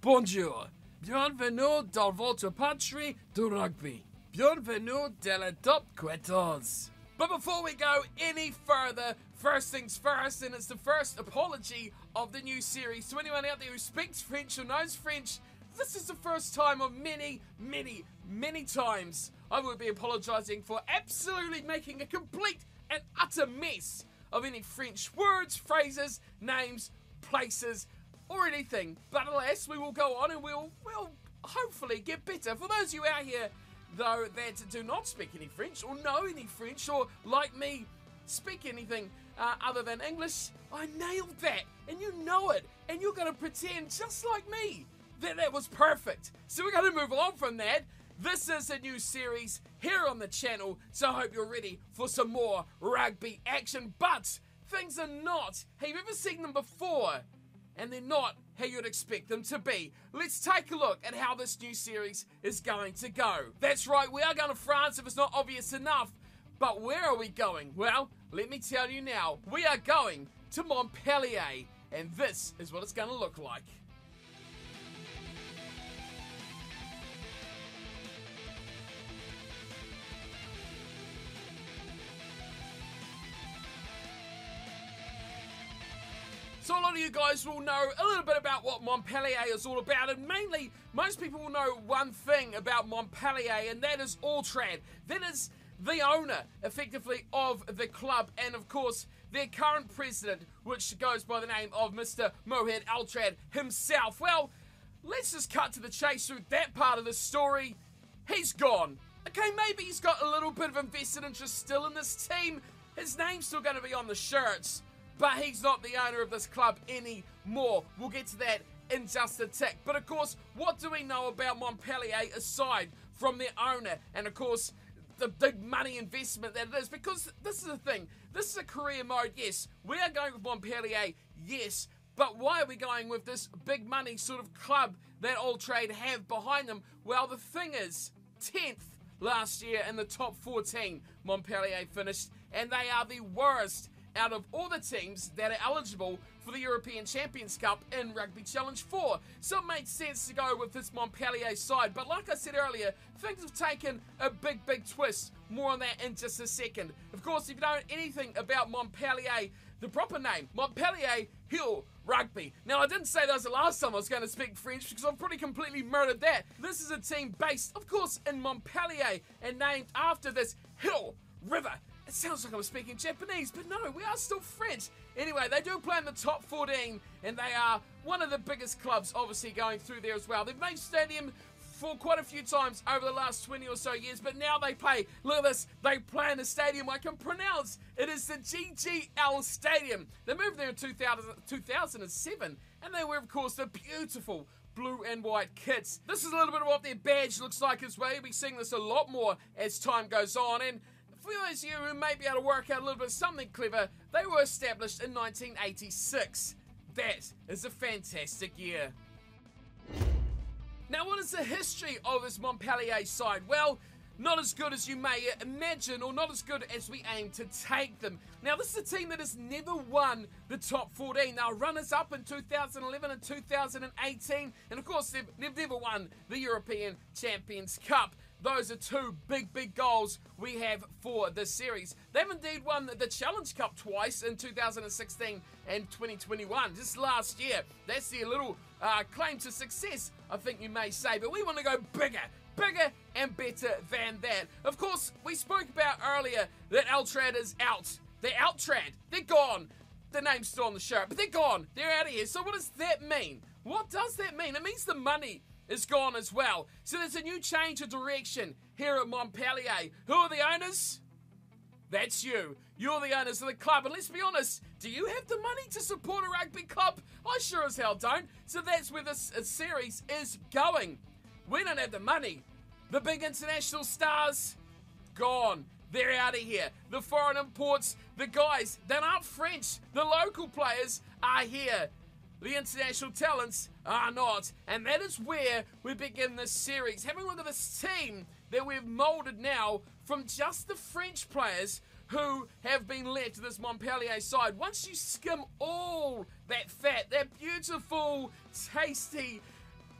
Bonjour, bienvenue dans votre patrie du rugby. Bienvenue dans la top 14. But before we go any further, first things first, and it's the first apology of the new series. To anyone out there who speaks French or knows French, this is the first time of many, many, many times I will be apologising for absolutely making a complete and utter mess of any French words, phrases, names, places, or anything. But alas, we will go on and we'll hopefully get better. For those of you out here, though, that do not speak any French or know any French or, like me, speak anything other than English, I nailed that, and you know it, and you're going to pretend just like me that was perfect. So we're going to move on from that. This is a new series here on the channel, so I hope you're ready for some more rugby action. But things are not how you've ever seen them before, and they're not how you'd expect them to be. Let's take a look at how this new series is going to go. That's right, we are going to France if it's not obvious enough. But where are we going? Well, let me tell you now. We are going to Montpellier, and this is what it's going to look like. So a lot of you guys will know a little bit about what Montpellier is all about, and mainly, most people will know one thing about Montpellier, and that is Altrad. That is the owner, effectively, of the club, and of course, their current president, which goes by the name of Mr. Mohamed Altrad himself. Well, let's just cut to the chase through that part of the story. He's gone. Okay, maybe he's got a little bit of invested interest still in this team. His name's still going to be on the shirts, but he's not the owner of this club anymore. We'll get to that in just a tick. But of course, what do we know about Montpellier aside from their owner and of course the big money investment that it is? Because this is the thing. This is a career mode, yes. We are going with Montpellier, yes. But why are we going with this big money sort of club that Altrad have behind them? Well, the thing is, 10th last year in the top 14, Montpellier finished, and they are the worst out of all the teams that are eligible for the European Champions Cup in Rugby Challenge 4. So it made sense to go with this Montpellier side. But like I said earlier, things have taken a big, big twist. More on that in just a second. Of course, if you don't know anything about Montpellier, the proper name, Montpellier Ggl Rugby. Now, I didn't say that was the last time I was going to speak French because I've pretty completely murdered that. This is a team based, of course, in Montpellier and named after this hill, river. It sounds like I'm speaking Japanese, but no, we are still French. Anyway, they do play in the top 14, and they are one of the biggest clubs, obviously, going through there as well. They've made stadium for quite a few times over the last 20 or so years, but now they play, look at this, they play in a stadium I can pronounce. It is the Ggl Stadium. They moved there in 2007, and they wear, of course, the beautiful blue and white kits. This is a little bit of what their badge looks like as well. You'll be seeing this a lot more as time goes on, and for those of you who may be able to work out a little bit of something clever, they were established in 1986. That is a fantastic year. Now, what is the history of this Montpellier side? Well, not as good as you may imagine, or not as good as we aim to take them. Now, this is a team that has never won the top 14. Now, runners-up in 2011 and 2018, and of course, they've never won the European Champions Cup. Those are two big, big goals we have for this series. They've indeed won the Challenge Cup twice in 2016 and 2021, just last year. That's their little claim to success, I think you may say. But we want to go bigger and better than that. Of course, we spoke about earlier that Altrad is out. They're Altrad. They're gone. The name's still on the shirt, but they're gone. They're out of here. So what does that mean? What does that mean? It means the money is gone as well. So there's a new change of direction here at Montpellier. Who are the owners? That's you. You're the owners of the club. And let's be honest, do you have the money to support a rugby club? I sure as hell don't. So that's where this series is going. We don't have the money. The big international stars, gone. They're out of here. The foreign imports, the guys that aren't French, the local players are here. The international talents are not. And that is where we begin this series. Having a look at this team that we've moulded now from just the French players who have been left to this Montpellier side. Once you skim all that fat, that beautiful, tasty,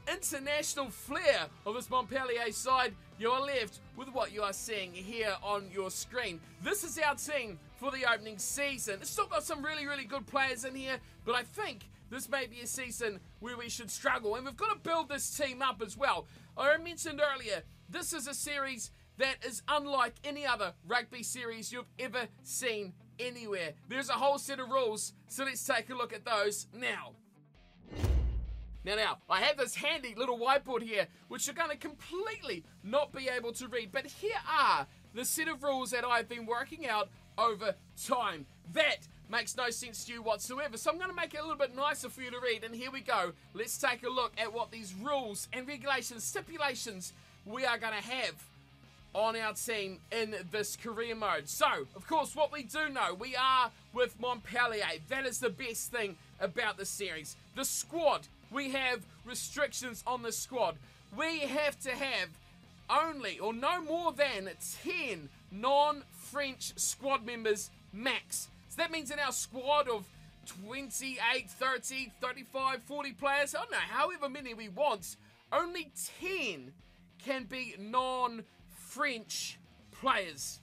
international flair of this Montpellier side, you are left with what you are seeing here on your screen. This is our team for the opening season. It's still got some really, really good players in here, but I think this may be a season where we should struggle, and we've got to build this team up as well. I mentioned earlier, this is a series that is unlike any other rugby series you've ever seen anywhere. There's a whole set of rules, so let's take a look at those now. Now, I have this handy little whiteboard here, which you're going to completely not be able to read, but here are the set of rules that I've been working out over time. That makes no sense to you whatsoever, so I'm going to make it a little bit nicer for you to read, and here we go. Let's take a look at what these rules and regulations, stipulations we are going to have on our team in this career mode. So, of course, what we do know, we are with Montpellier. That is the best thing about the series. The squad, we have restrictions on the squad. We have to have only, or no more than, 10 non-French squad members max. So that means in our squad of 28, 30, 35, 40 players, I don't know, however many we want, only 10 can be non-French players.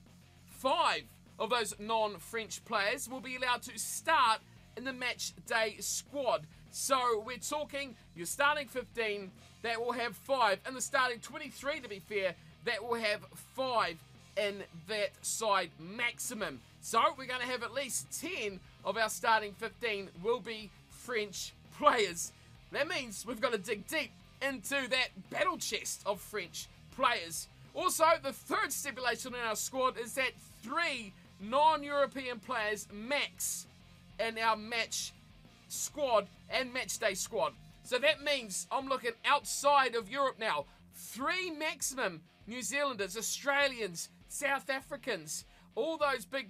5 of those non-French players will be allowed to start in the match day squad. So we're talking your starting 15, that will have 5, and the starting 23, to be fair, that will have 5 in that side maximum. So we're going to have at least 10 of our starting 15 will be French players. That means we've got to dig deep into that battle chest of French players. Also, the third stipulation in our squad is that 3 non-European players max in our match squad and match day squad. So that means I'm looking outside of Europe now. 3 maximum New Zealanders, Australians, South Africans, all those big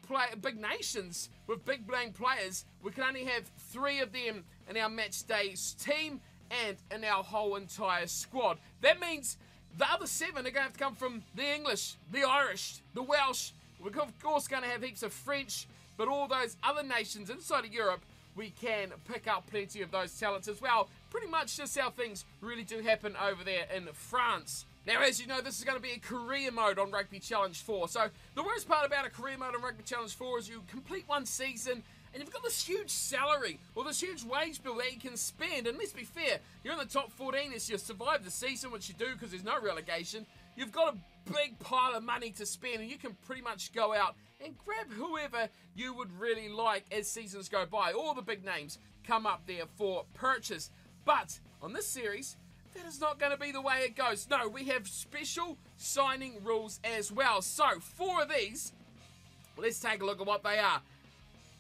nations with big blank players. We can only have 3 of them in our match day team and in our whole entire squad. That means the other 7 are going to have to come from the English, the Irish, the Welsh. We're of course going to have heaps of French, but all those other nations inside of Europe, we can pick up plenty of those talents as well. Pretty much just how things really do happen over there in France. Now, as you know, this is going to be a career mode on Rugby Challenge 4. So, the worst part about a career mode on Rugby Challenge 4 is you complete one season and you've got this huge salary or this huge wage bill that you can spend. And let's be fair, you're in the top 14 as you survive the season, which you do because there's no relegation. You've got a big pile of money to spend and you can pretty much go out and grab whoever you would really like as seasons go by. All the big names come up there for purchase. But on this series, that is not going to be the way it goes. No, we have special signing rules as well. So, 4 of these, let's take a look at what they are.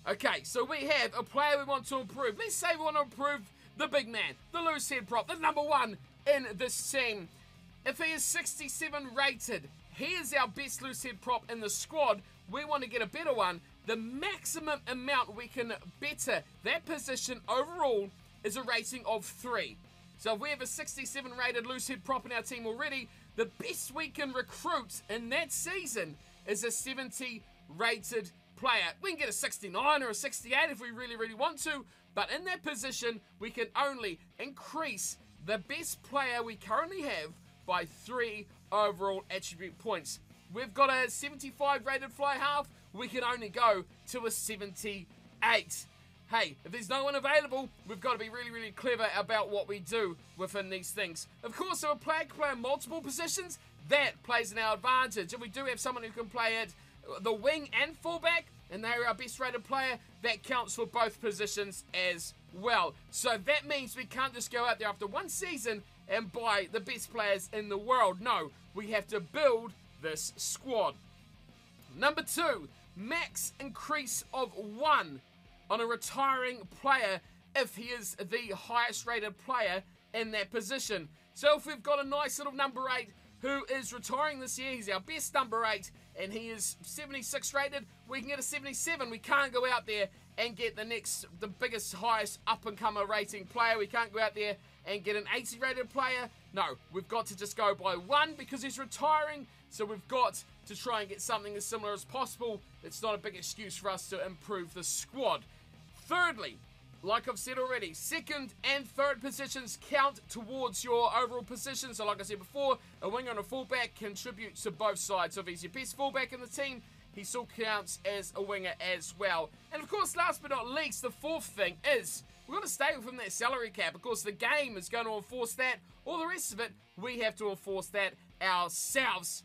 Okay, so we have a player we want to improve. Let's say we want to improve the big man, the loose head prop, the number 1 in this team. If he is 67 rated, he is our best loose head prop in the squad. We want to get a better one. The maximum amount we can better that position overall is a rating of 3. So if we have a 67 rated loose head prop in our team already, the best we can recruit in that season is a 70 rated player. We can get a 69 or a 68 if we really, really want to, but in that position, we can only increase the best player we currently have by 3 overall attribute points. We've got a 75 rated fly half, we can only go to a 78. Hey, if there's no one available, we've got to be really, really clever about what we do within these things. Of course, if a player can play in multiple positions, that plays in our advantage. If we do have someone who can play at the wing and fullback, and they're our best rated player, that counts for both positions as well. So that means we can't just go out there after one season and buy the best players in the world. No, we have to build this squad. Number 2, max increase of 1 on a retiring player if he is the highest rated player in that position. So if we've got a nice little number 8 who is retiring this year, he's our best number 8 and he is 76 rated, we can get a 77. We can't go out there and get the biggest, highest up-and-comer rating player. We can't go out there and get an 80 rated player. No, we've got to just go by 1 because he's retiring. So we've got to try and get something as similar as possible. It's not a big excuse for us to improve the squad. Thirdly, like I've said already, second and third positions count towards your overall position. So like I said before, a winger and a fullback contribute to both sides. So if he's your best fullback in the team, he still counts as a winger as well. And of course, last but not least, the fourth thing is we're going to stay within that salary cap. Of course, the game is going to enforce that. All the rest of it, we have to enforce that ourselves.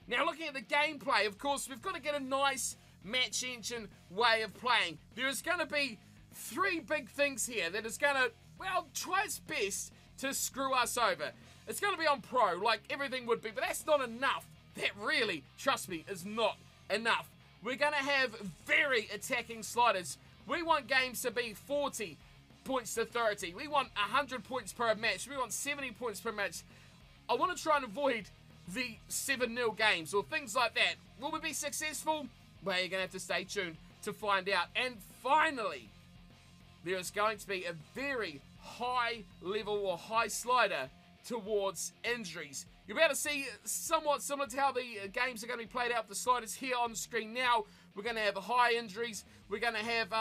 Now, looking at the gameplay, of course, we've got to get a nice match engine way of playing. There is going to be three big things here that is going to, well, try its best to screw us over. It's going to be on pro, like everything would be, but that's not enough. That really, trust me, is not enough. We're going to have very attacking sliders. We want games to be 40 points to 30. We want 100 points per match. We want 70 points per match. I want to try and avoid the 7-0 games or things like that. Will we be successful? Well, you're going to have to stay tuned to find out. And finally, there is going to be a very high level or high slider towards injuries. You'll be able to see somewhat similar to how the games are going to be played out. The sliders here on screen now. We're going to have high injuries. We're going to have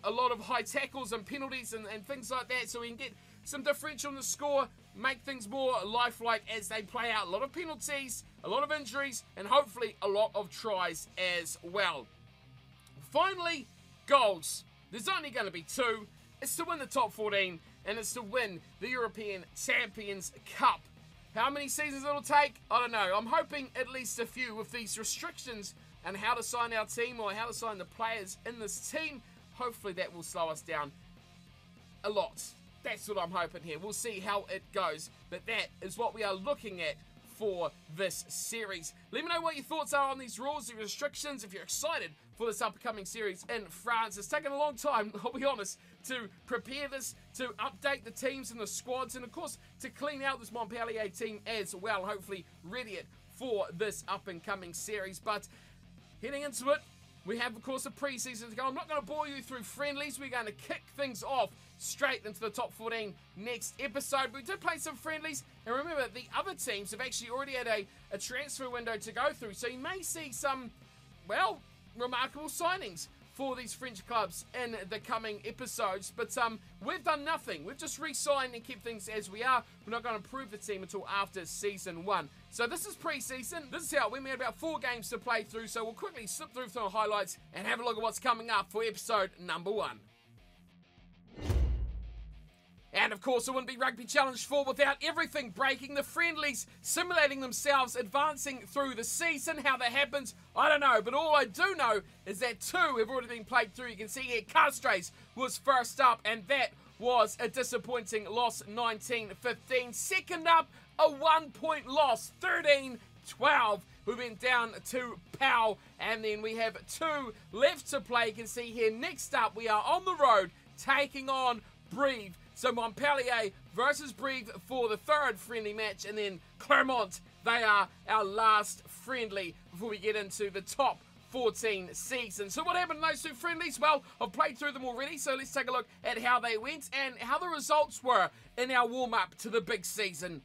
a lot of high tackles and penalties and things like that, so we can get some differential in the score, make things more lifelike as they play out. A lot of penalties, a lot of injuries, and hopefully a lot of tries as well. Finally, goals. There's only going to be two. It's to win the top 14, and it's to win the European Champions Cup. How many seasons it'll take? I don't know. I'm hoping at least a few with these restrictions and how to sign our team or how to sign the players in this team. Hopefully that will slow us down a lot. That's what I'm hoping here. We'll see how it goes. But that is what we are looking at for this series. Let me know what your thoughts are on these rules and restrictions. If you're excited for this upcoming series in France. It's taken a long time, I'll be honest, to prepare this, to update the teams and the squads, and of course to clean out this Montpellier team as well. Hopefully ready it for this up-and-coming series. But heading into it, we have, of course, a pre-season to go. I'm not going to bore you through friendlies. We're going to kick things off straight into the top 14 next episode. We did play some friendlies, and remember, the other teams have actually already had a transfer window to go through, so you may see some, well, remarkable signings for these French clubs in the coming episodes. But we've done nothing. We've just re-signed and kept things as we are. We're not going to improve the team until after Season 1. So this is pre-season. This is how we had about 4 games to play through. So we'll quickly slip through some highlights and have a look at what's coming up for episode number 1. And of course, it wouldn't be Rugby Challenge 4 without everything breaking. The friendlies simulating themselves advancing through the season. How that happens, I don't know. But all I do know is that 2 have already been played through. You can see here, Castres was first up, and that was a disappointing loss, 19-15. Second up, a 1-point loss, 13-12. We went down to Pau, and then we have 2 left to play. You can see here, next up, we are on the road, taking on Brive. So Montpellier versus Brive for the 3rd friendly match, and then Clermont, they are our last friendly before we get into the top 14 season. So what happened in those 2 friendlies? Well, I've played through them already, so let's take a look at how they went and how the results were in our warm-up to the big season.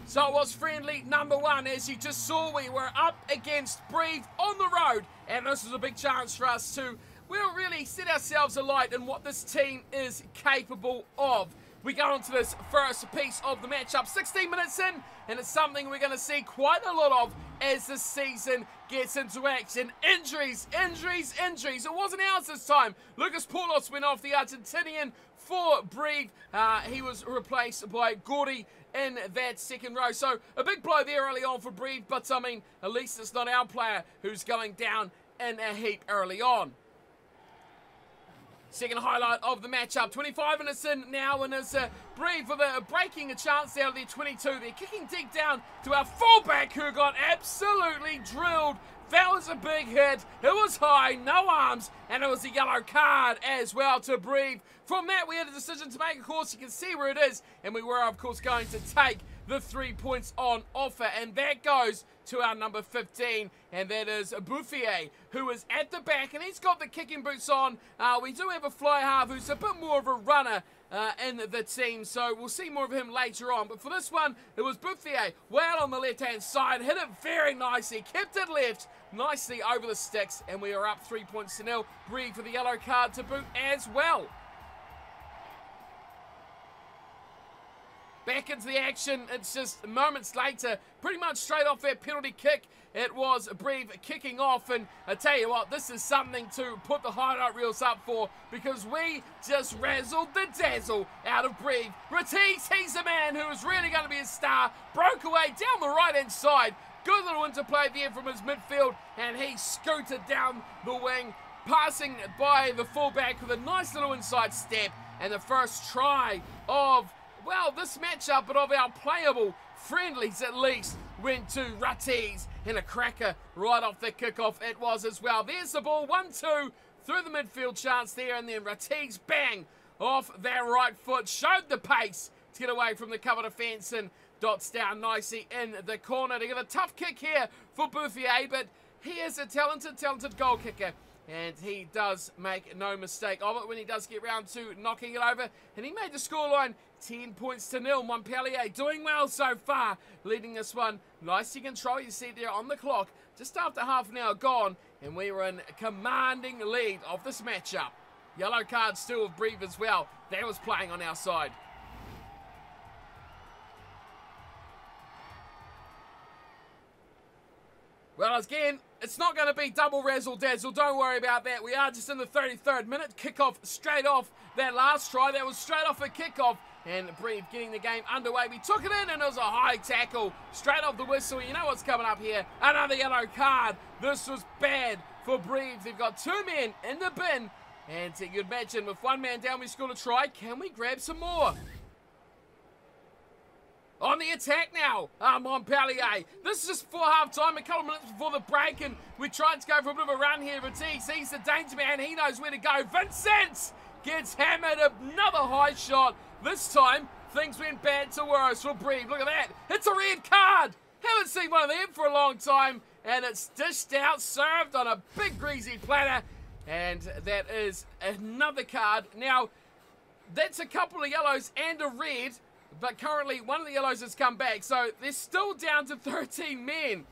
So it was friendly number 1. As you just saw, we were up against Brive on the road, and this was a big chance for us to, well, really set ourselves alight in what this team is capable of. We go on to this first piece of the matchup, 16 minutes in, and it's something we're going to see quite a lot of as the season gets into action. Injuries, injuries, injuries. It wasn't ours this time. Lucas Poulos went off, the Argentinian, for Brive. He was replaced by Gordy in that second row. So a big blow there early on for Brive, but I mean, at least it's not our player who's going down in a heap early on. Second highlight of the matchup, 25 minutes in now, and it's Brive with breaking a chance out of their 22. They're kicking deep down to our fullback, who got absolutely drilled. That was a big hit. It was high, no arms, and it was a yellow card as well to Brive. From that, we had a decision to make. Of course, you can see where it is, and we were, of course, going to take the 3 points on offer, and that goes to our number 15, and that is Bouffier, who is at the back, and he's got the kicking boots on. We do have a fly half who's a bit more of a runner in the team, so we'll see more of him later on. But for this one, it was Bouffier, well on the left-hand side, hit it very nicely, kept it left, nicely over the sticks, and we are up 3 points to 0. Brive for the yellow card to boot as well. back into the action. It's just moments later, pretty much straight off that penalty kick. It was Breve kicking off, and I tell you what, this is something to put the highlight reels up for, because we just razzled the dazzle out of Breve. Ratisse, he's the man who is really going to be a star. Broke away down the right-hand side. Good little interplay there from his midfield, and he scooted down the wing, passing by the fullback with a nice little inside step, and the first try of, well, this matchup, but of our playable friendlies at least, went to Ratisse, and a cracker right off the kickoff it was as well. There's the ball, 1-2 through the midfield chance there, and then Ratisse, bang, off that right foot, showed the pace to get away from the cover defence, and dots down nicely in the corner to get a tough kick here for Bouffier, but he is a talented goal kicker, and he does make no mistake of it when he does get round to knocking it over, and he made the scoreline 10-0. Montpellier doing well so far, leading this one nicely control. You see there on the clock, just after half an hour gone, and we were in a commanding lead of this matchup. Yellow card still with Breve as well. That was playing on our side. Well, again, it's not going to be double razzle-dazzle. Don't worry about that. We are just in the 33rd minute. Kickoff straight off that last try. That was straight off a kickoff. And Breve getting the game underway. We took it in, and it was a high tackle. Straight off the whistle. You know what's coming up here. Another yellow card. This was bad for Breve. They've got 2 men in the bin. And you'd imagine with 1 man down, we scored a try. Can we grab some more? On the attack now, Montpellier. This is just before half-time, a couple of minutes before the break, and we tried to go for a bit of a run here. Ratisse, he's the danger man. He knows where to go. Vincent gets hammered. Another high shot. This time, things went bad to worse for Breve. Look at that. It's a red card. Haven't seen one of them for a long time, and it's dished out, served on a big greasy platter, and that is another card. Now, that's a couple of yellows and a red, but currently one of the yellows has come back, so they're still down to 13 men,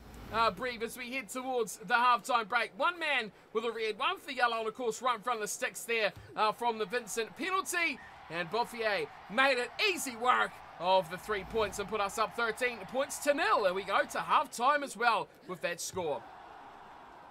Breve, as we head towards the halftime break. 1 man with a red, 1 for the yellow, and of course right in front of the sticks there from the Vincent penalty, and Bouffier made it easy work of the 3 points and put us up 13-0. And we go to halftime as well with that score.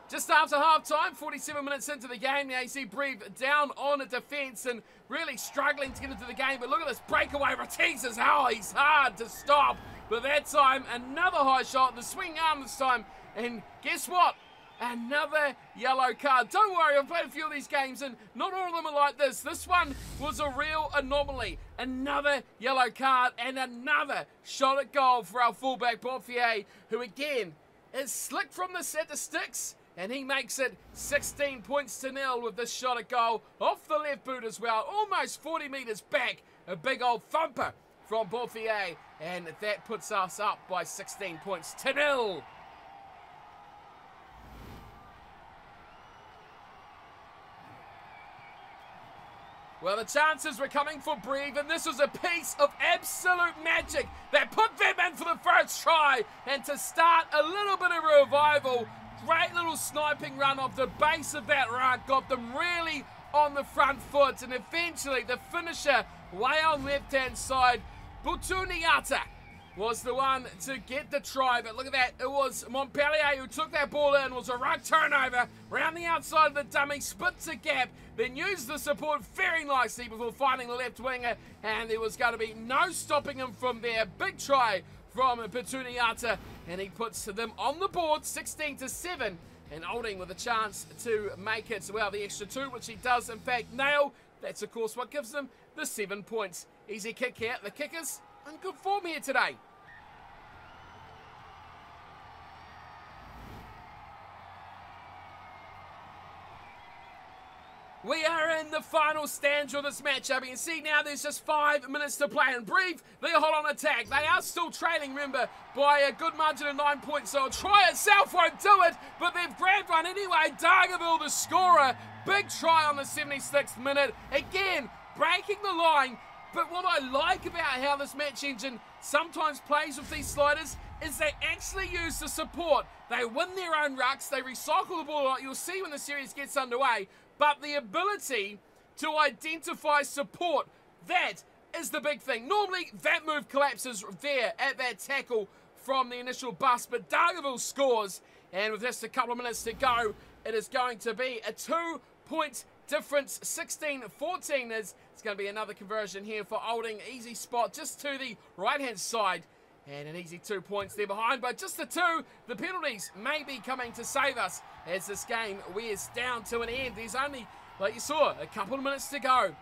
Just after half-time, 47 minutes into the game, now you see Breve down on a defence and really struggling to get into the game. But look at this breakaway. Ratisse is he's hard to stop. But that time, another high shot, the swing arm this time. And guess what? Another yellow card. Don't worry, I've played a few of these games and not all of them are like this. This one was a real anomaly. Another yellow card and another shot at goal for our fullback Bouffier, who again is slick from the set of sticks. And he makes it 16-0 with this shot at goal off the left boot as well. Almost 40 metres back. A big old thumper from Bouffier. And that puts us up by 16-0. Well, the chances were coming for Breve, and this was a piece of absolute magic that put them in for the first try. And to start a little bit of a revival, great little sniping run off the base of that ruck, got them really on the front foot, and eventually the finisher way on left-hand side, Butuniata, was the one to get the try. But look at that, it was Montpellier who took that ball in. It was a ruck turnover, round the outside of the dummy, spits a gap, then used the support very nicely before finding the left winger, and there was going to be no stopping him from there. Big try from Butuniata, and he puts them on the board 16-7, and Olding with a chance to make it, well, the extra 2, which he does in fact nail. That's of course what gives them the 7 points. Easy kick here. The Kickers in good form here today. We are in the final stanza of this matchup. You can see now there's just 5 minutes to play. And Breve, they hold on attack. They are still trailing, remember, by a good margin of 9 points. So a try itself won't do it, but they've grabbed one anyway. Ggl, the scorer. Big try on the 76th minute. Again, breaking the line. But what I like about how this match engine sometimes plays with these sliders is they actually use the support. They win their own rucks. They recycle the ball a lot. You'll see when the series gets underway. But the ability to identify support, that is the big thing. Normally, that move collapses there at that tackle from the initial bust, but Ggl scores, and with just a couple of minutes to go, it is going to be a 2-point difference. 16-14 is it's going to be another conversion here for Olding. Easy spot just to the right-hand side, and an easy 2 points there behind, but just the two. The penalties may be coming to save us as this game wears down to an end. There's only, like you saw, a couple of minutes to go.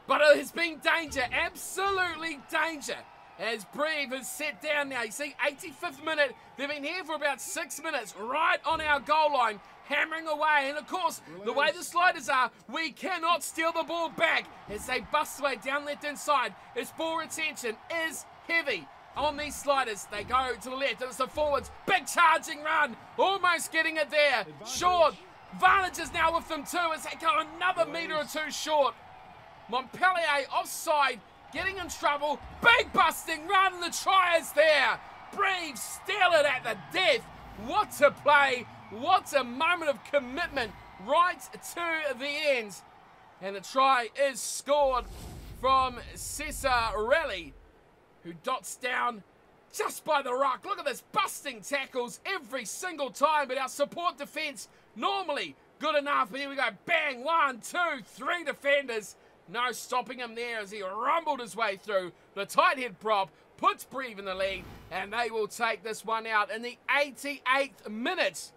But it has been danger, absolutely danger, as Breve is set down now. You see, 85th minute, they've been here for about 6 minutes, right on our goal line, hammering away. And of course, the way the sliders are, we cannot steal the ball back as they bust away down left-hand side. Its ball retention is heavy on these sliders. They go to the left, and it's the forwards. Big charging run, almost getting it there. Short, Varnage is now with them too as they go another metre or two short. Montpellier offside, getting in trouble. Big busting run, the try is there. Brave steal it at the death. What a play, what a moment of commitment right to the end. And the try is scored from Cesarelli, who dots down just by the ruck. Look at this, busting tackles every single time, but our support defence normally good enough. But here we go, bang, 1, 2, 3 defenders. No stopping him there as he rumbled his way through. The tight head prop puts Breve in the lead, and they will take this one out in the 88th minute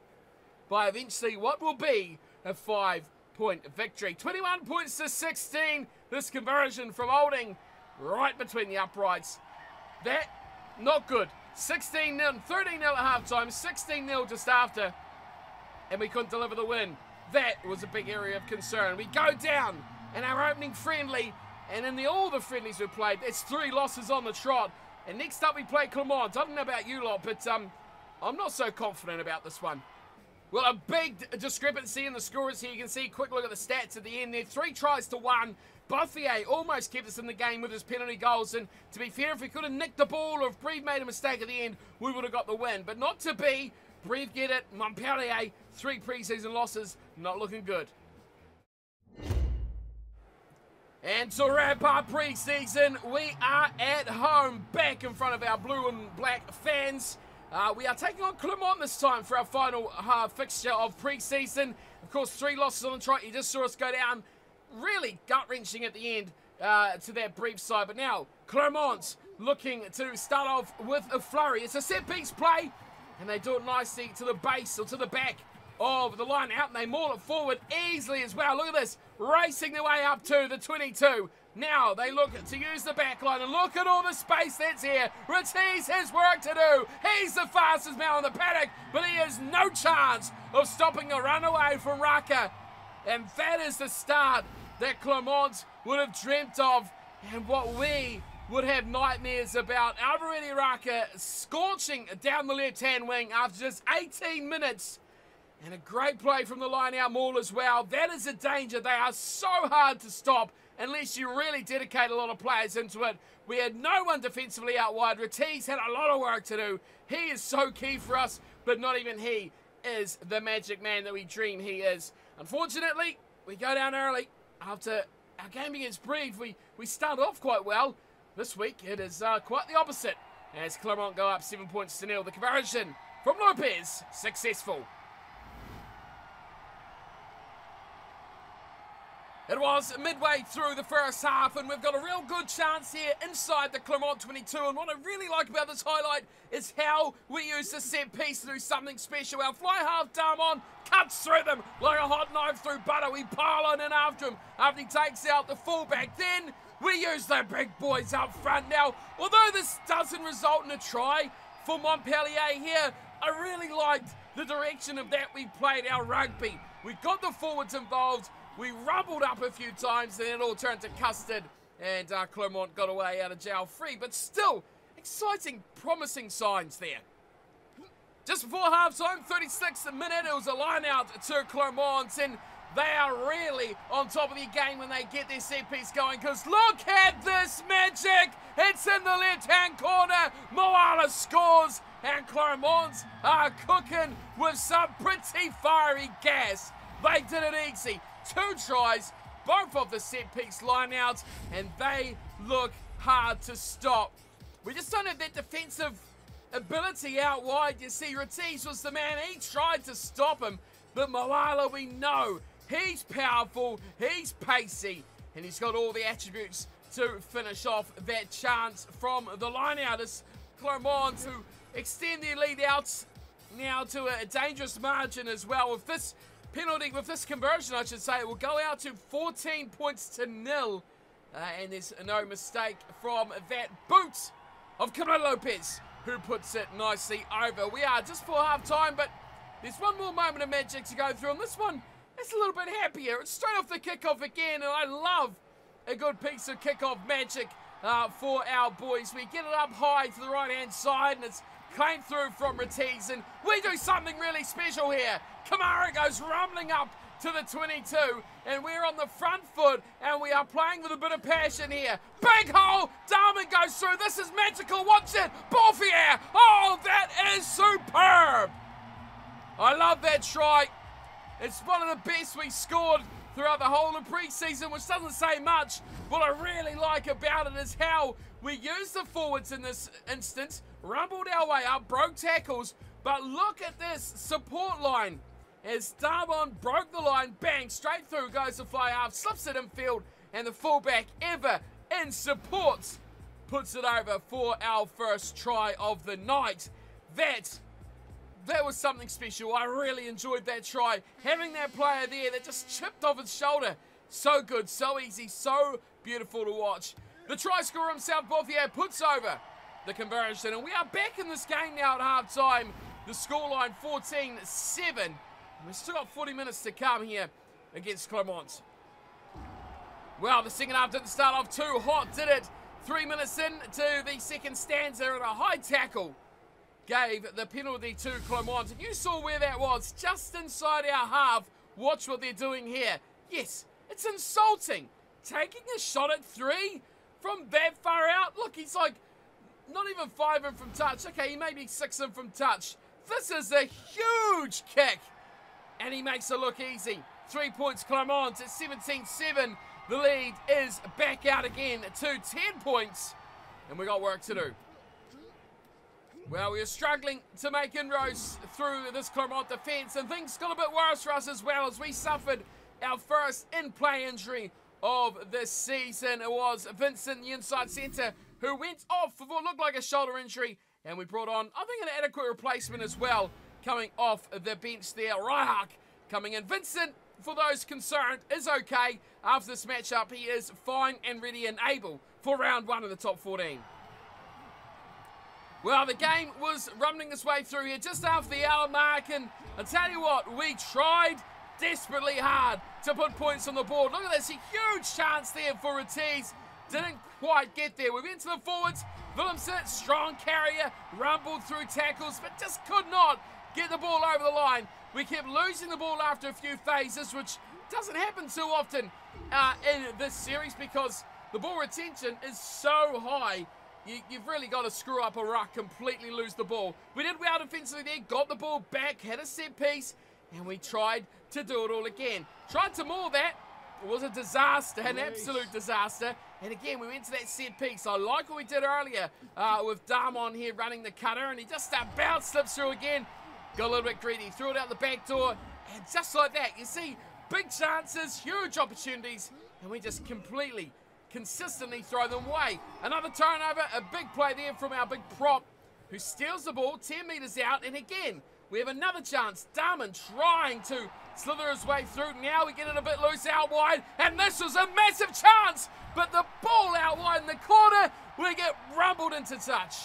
by eventually what will be a 5-point victory. 21 points to 16. This conversion from Olding right between the uprights. That, not good. 16-0, 13-0 at halftime, 16-0 just after, and we couldn't deliver the win. That was a big area of concern. We go down in our opening friendly, and in all the friendlies we played, it's 3 losses on the trot. And next up we play Clermont. I don't know about you lot, but I'm not so confident about this one. Well, a big discrepancy in the scores here. You can see, quick look at the stats at the end there. 3 tries to 1. Buffier almost kept us in the game with his penalty goals. And to be fair, if we could have nicked the ball or if Breve made a mistake at the end, we would have got the win. But not to be. Breve get it. Montpellier, 3 pre-season losses. Not looking good. And to wrap up pre-season, we are at home, back in front of our blue and black fans. We are taking on Clermont this time for our final fixture of pre-season. Of course, 3 losses on the trot. You just saw us go down, really gut-wrenching at the end to that Breve side. But now, Clermont looking to start off with a flurry. It's a set-piece play, and they do it nicely to the base or to the back of the line out, and they maul it forward easily as well. Look at this, racing their way up to the 22. Now they look to use the back line, and look at all the space that's here. Ortiz has work to do. He's the fastest man on the paddock, but he has no chance of stopping a runaway from Raka. And that is the start that Clermont would have dreamt of, and what we would have nightmares about. Alvarez Raka scorching down the left-hand wing after just 18 minutes. And a great play from the line-out maul as well. That is a danger. They are so hard to stop unless you really dedicate a lot of players into it. We had no one defensively out wide. Ortiz had a lot of work to do. He is so key for us, but not even he is the magic man that we dream he is. Unfortunately, we go down early. After our game against Breve, we started off quite well. This week, it is quite the opposite, as Clermont go up 7 points to 0. The conversion from Lopez, successful. It was midway through the first half, and we've got a real good chance here inside the Clermont 22. And what I really like about this highlight is how we use the set piece to do something special. Our fly half Damon cuts through them like a hot knife through butter. We pile on in after him after he takes out the fullback. Then we use the big boys up front. Now, although this doesn't result in a try for Montpellier here, I really liked the direction of that we played our rugby. We got the forwards involved. We rumbled up a few times, and it all turned to custard, and Clermont got away out of jail free. But still, exciting, promising signs there. Just before halftime, 36th minute, it was a line out to Clermont, and they are really on top of their game when they get their set piece going, because look at this magic! It's in the left-hand corner. Moala scores, and Clermont are cooking with some pretty fiery gas. They did it easy. 2 tries both of the set-piece lineouts, and they look hard to stop. We just don't have that defensive ability out wide. You see, Retiz was the man. He tried to stop him, but Moala, we know, he's powerful, he's pacey, and he's got all the attributes to finish off that chance from the lineout. As Clermont to extend their lead out now to a dangerous margin as well. With this penalty, with this conversion, I should say, it will go out to 14 points to 0. And there's no mistake from that boot of Ggl Lopez, who puts it nicely over. We are just for half time, but there's one more moment of magic to go through, and this one is a little bit happier. It's straight off the kickoff again, and I love a good piece of kickoff magic for our boys. We get it up high to the right-hand side, and it's claimed through from Retiz, and we do something really special here. Kamara goes rumbling up to the 22, and we're on the front foot, and we are playing with a bit of passion here. Big hole, Darman goes through. This is magical. Watch it. Ball for air. Oh, that is superb. I love that try. It's one of the best we scored throughout the whole of pre-season, which doesn't say much. What I really like about it is how we used the forwards in this instance, rumbled our way up, broke tackles, but look at this support line. As Darman broke the line, bang, straight through goes the fly half, slips it in field, and the fullback ever in support puts it over for our first try of the night. That was something special. I really enjoyed that try. Having that player there that just chipped off his shoulder. So good, so easy, so beautiful to watch. The try scorer himself, Bouffier, puts over the conversion. And we are back in this game now at half-time. The scoreline 14-7. We've still got 40 minutes to come here against Clermont. Well, the second half didn't start off too hot, did it? 3 minutes into the second stanza, and a high tackle gave the penalty to Clermont. And you saw where that was, just inside our half. Watch what they're doing here. Yes, it's insulting. Taking a shot at 3 from that far out. Look, he's like not even 5 in from touch. Okay, he may be 6 in from touch. This is a huge kick. And he makes it look easy. 3 points Clermont at 17-7. The lead is back out again to 10 points. And we got work to do. Well, we are struggling to make inroads through this Clermont defence. And things got a bit worse for us as well, as we suffered our first in-play injury of this season. It was Vincent, the inside centre, who went off for what looked like a shoulder injury. And we brought on, I think, an adequate replacement as well. Coming off the bench there, Ryhawk coming in. Vincent, for those concerned, is okay. After this matchup, he is fine and ready and able for round 1 of the top 14. Well, the game was rumbling its way through here just after the hour mark, and I tell you what, we tried desperately hard to put points on the board. Look at this, a huge chance there for Retiz. Didn't quite get there. We went to the forwards. Willemsen, strong carrier, rumbled through tackles, but just could not get the ball over the line. We kept losing the ball after a few phases, which doesn't happen too often in this series because the ball retention is so high. You've really got to screw up a ruck, completely lose the ball. We did well defensively there, got the ball back, had a set piece, and we tried to do it all again. Tried to maul that. It was a disaster, an absolute disaster. And again, we went to that set piece. I like what we did earlier with Darman here running the cutter, and he just bounce slips through again. Got a little bit greedy, threw it out the back door, and just like that, you see, big chances, huge opportunities, and we just completely, consistently throw them away. Another turnover, a big play there from our big prop, who steals the ball 10 metres out, and again, we have another chance. Darman trying to slither his way through. Now we get it a bit loose out wide, and this was a massive chance, but the ball out wide in the corner, we get rumbled into touch.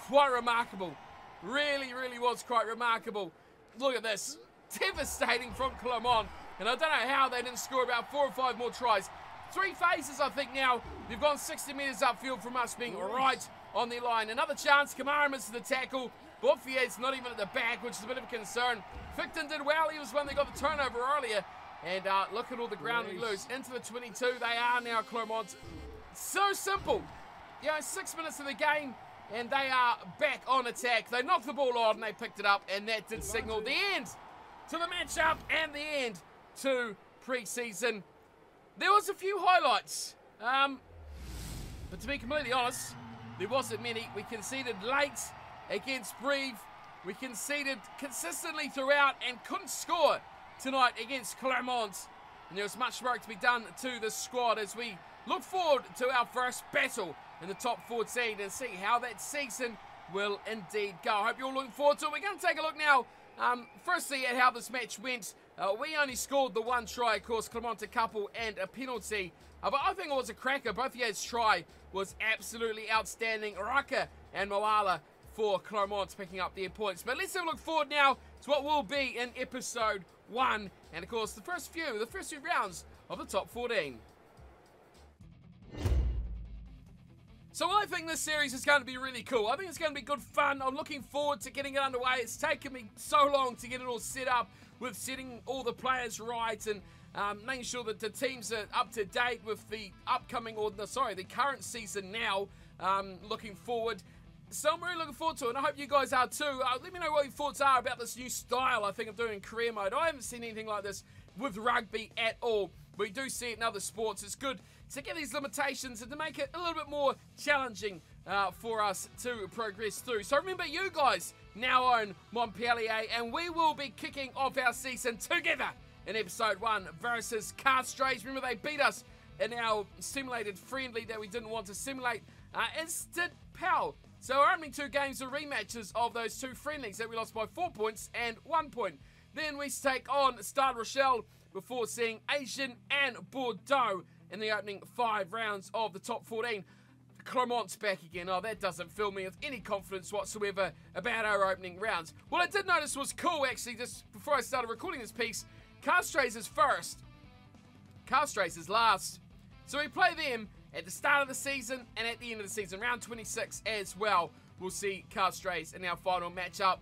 Quite remarkable. Really, really was quite remarkable. Look at this. Devastating from Clermont. And I don't know how they didn't score about 4 or 5 more tries. 3 phases, I think, now. They've gone 60 metres upfield from us being right on the line. Another chance. Kamara misses the tackle. Bouffier's not even at the back, which is a bit of a concern. Ficton did well. He was one that got the turnover earlier. And look at all the ground we lose. Into the 22. They are now Clermont. So simple. You know, 6 minutes of the game, and they are back on attack. They knocked the ball on, and they picked it up, and that did signal the end to the matchup and the end to pre-season, there was a few highlights. But to be completely honest, there wasn't many. We conceded late against Brive. We conceded consistently throughout and couldn't score tonight against Clermont. And there was much work to be done to the squad as we look forward to our first battle in the top 14 and see how that season will indeed go. I hope you're all looking forward to it. We're going to take a look now, firstly, at how this match went. We only scored the one try, of course, Clermont a couple and a penalty. But I think it was a cracker. Both Yea's try was absolutely outstanding. Raka and Moala for Clermont picking up their points. But let's have a look forward now to what will be in episode 1. And of course, the first few rounds of the top 14. So I think this series is going to be really cool. I think it's going to be good fun. I'm looking forward to getting it underway. It's taken me so long to get it all set up with setting all the players right and making sure that the teams are up to date with the upcoming, the current season now. Looking forward. So I'm really looking forward to it, and I hope you guys are too. Let me know what your thoughts are about this new style I think I'm doing in career mode. I haven't seen anything like this with rugby at all. We do see it in other sports. It's good to get these limitations and to make it a little bit more challenging for us to progress through. So remember, you guys now own Montpellier, and we will be kicking off our season together in episode 1 versus Castres. Remember, they beat us in our simulated friendly that we didn't want to simulate, as did Pal. So our opening 2 games are rematches of those 2 friendlies that we lost by 4 points and 1 point. Then we take on Stade Rochelle before seeing Asian and Bordeaux in the opening 5 rounds of the top 14. Clermont's back again. Oh, that doesn't fill me with any confidence whatsoever about our opening rounds. What I did notice was cool, actually, just before I started recording this piece. Castres is first. Castres is last. So we play them at the start of the season and at the end of the season. Round 26 as well. We'll see Castres in our final matchup.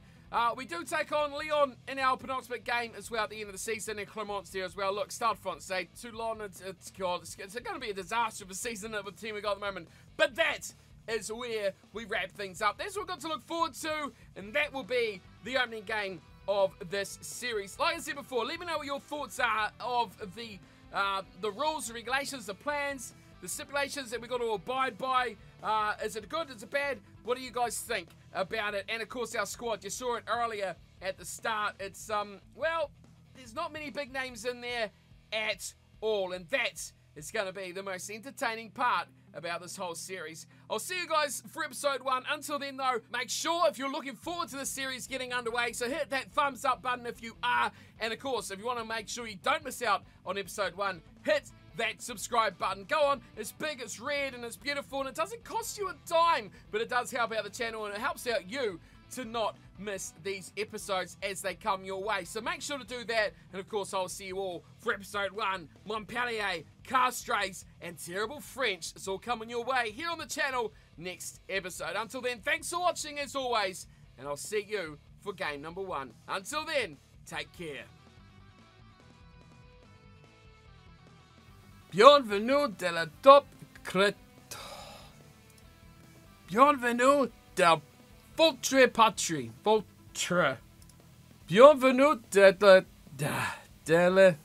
We do take on Lyon in our penultimate game as well at the end of the season, and Clermont's there as well. Look, Stade Francais, Toulon, it's going to be a disaster of a season with the team we got at the moment. But that is where we wrap things up. That's what we've got to look forward to, and that will be the opening game of this series. Like I said before, let me know what your thoughts are of the rules, the regulations, the plans, the stipulations that we've got to abide by. Is it good? Is it bad? What do you guys think about it? And of course, our squad. You saw it earlier at the start. It's, well, there's not many big names in there at all. And that is going to be the most entertaining part about this whole series. I'll see you guys for episode 1. Until then, though, make sure if you're looking forward to the series getting underway, so hit that thumbs up button if you are. And of course, if you want to make sure you don't miss out on episode 1, hit that subscribe button. Go on, it's big, it's red, and it's beautiful, and it doesn't cost you a dime, but it does help out the channel, and it helps out you to not miss these episodes as they come your way. So make sure to do that, and of course, I'll see you all for episode 1. Montpellier, Castres, and Terrible French. It's all coming your way here on the channel next episode. Until then, thanks for watching as always, and I'll see you for game number 1. Until then, take care. Bienvenue de la top crête. Bienvenue de votre patrie. Votre. Bienvenue de la